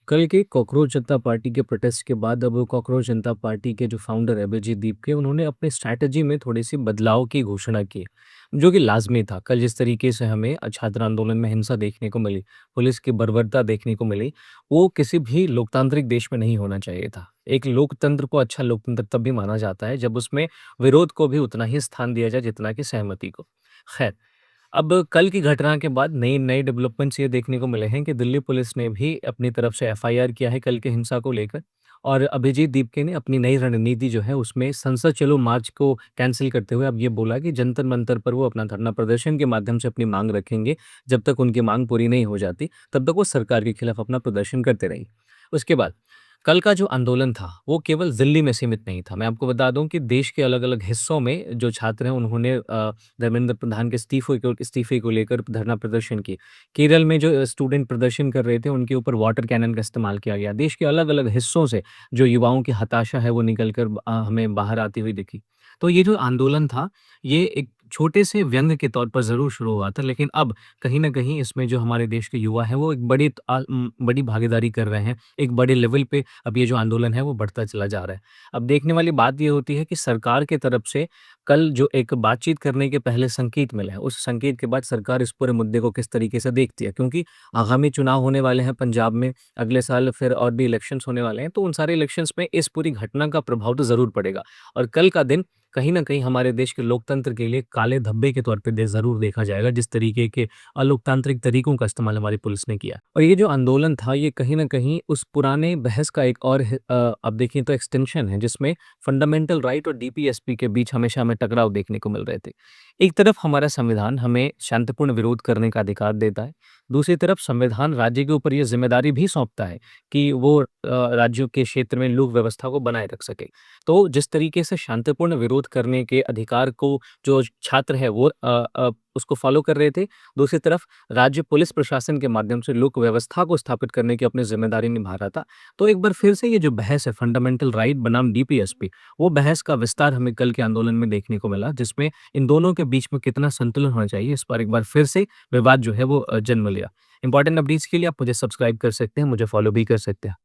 कल के कॉकरोच जनता पार्टी के प्रोटेस्ट के बाद अब कॉकरोच जनता पार्टी के जो फाउंडर है अभिजीत दीप उन्होंने अपने स्ट्रैटेजी में थोड़ी-सी बदलाव की घोषणा की, जो कि लाज़मी था। कल जिस तरीके से हमें छात्र आंदोलन में हिंसा देखने को मिली, पुलिस की बर्बरता देखने को मिली, वो किसी भी लोकतांत्रिक देश में नहीं होना चाहिए था। एक लोकतंत्र को अच्छा लोकतंत्र तब भी माना जाता है जब उसमें विरोध को भी उतना ही स्थान दिया जाए जितना कि सहमति को। खैर, अब कल की घटना के बाद नए नए डेवलपमेंट्स ये देखने को मिले हैं कि दिल्ली पुलिस ने भी अपनी तरफ से एफआईआर किया है कल के हिंसा को लेकर और अभिजीत दीपके ने अपनी नई रणनीति जो है उसमें संसद चलो मार्च को कैंसिल करते हुए अब ये बोला कि जंतर मंतर पर वो अपना धरना प्रदर्शन के माध्यम से अपनी मांग रखेंगे। जब तक उनकी मांग पूरी नहीं हो जाती तब तक वो सरकार के खिलाफ अपना प्रदर्शन करते रहेंगे। उसके बाद कल का जो आंदोलन था, वो केवल दिल्ली में सीमित नहीं था। मैं आपको बता दूँ कि देश के अलग-अलग हिस्सों में जो छात्र हैं उन्होंने धर्मेंद्र प्रधान के इस्तीफे को लेकर धरना प्रदर्शन की। केरल में जो स्टूडेंट प्रदर्शन कर रहे थे, उनके ऊपर वाटर कैनन का इस्तेमाल किया गया। देश के अलग-अलग हिस्सों से जो युवाओं की हताशा है, वो निकल कर हमें बाहर आती हुई दिखी। तो ये जो आंदोलन था, ये एक छोटे से व्यंग्य के तौर पर ज़रूर शुरू हुआ था, लेकिन अब कहीं न कहीं इसमें जो हमारे देश के युवा हैं, वो एक बड़ी भागीदारी कर रहे हैं। एक बड़े लेवल पे अब ये जो आंदोलन है वो बढ़ता चला जा रहा है। अब देखने वाली बात ये होती है कि सरकार की तरफ से कल जो एक बातचीत करने के पहले संकेत मिले हैं, उस संकेत के बाद सरकार इस पूरे मुद्दे को किस तरीके से देखती है। क्योंकि आगामी चुनाव होने वाले हैं पंजाब में, अगले साल फिर और भी इलेक्शंस होने वाले हैं, तो उन सारे इलेक्शंस में इस पूरी घटना का प्रभाव तो ज़रूर पड़ेगा। और कल का दिन कहीं न कहीं हमारे देश के लोकतंत्र के लिए काले धब्बे के तौर पे ज़रूर देखा जाएगा, जिस तरीके के अलोकतांत्रिक तरीकों का इस्तेमाल हमारी पुलिस ने किया। और ये जो आंदोलन था ये कहीं न कहीं उस पुराने बहस का एक और अब देखिए तो एक्सटेंशन है जिसमें फंडामेंटल राइट और डीपीएसपी के बीच हमेशा हमें टकराव देखने को मिल रहे थे। एक तरफ हमारा संविधान हमें शांतिपूर्ण विरोध करने का अधिकार देता है, दूसरी तरफ संविधान राज्य के ऊपर ये ज़िम्मेदारी भी सौंपता है कि वो राज्यों के क्षेत्र में लोक व्यवस्था को बनाए रख सके। तो जिस तरीके से शांतिपूर्ण विरोध करने के अधिकार को जो छात्र है वो उसको फ़ॉलो कर रहे थे, दूसरी तरफ राज्य पुलिस प्रशासन के माध्यम से लोक व्यवस्था को स्थापित करने की अपनी ज़िम्मेदारी निभा रहा था। तो एक बार फिर से ये जो बहस है फंडामेंटल राइट बनाम डीपीएसपी, वो बहस का विस्तार हमें कल के आंदोलन में देखने को मिला, जिसमें इन दोनों के बीच में कितना संतुलन होना चाहिए, इस पर एक बार फिर से विवाद जो है वो जन्म लिया। इम्पोर्टेंट अपडेट्स के लिए आप मुझे सब्सक्राइब कर सकते हैं, मुझे फ़ॉलो भी कर सकते हैं।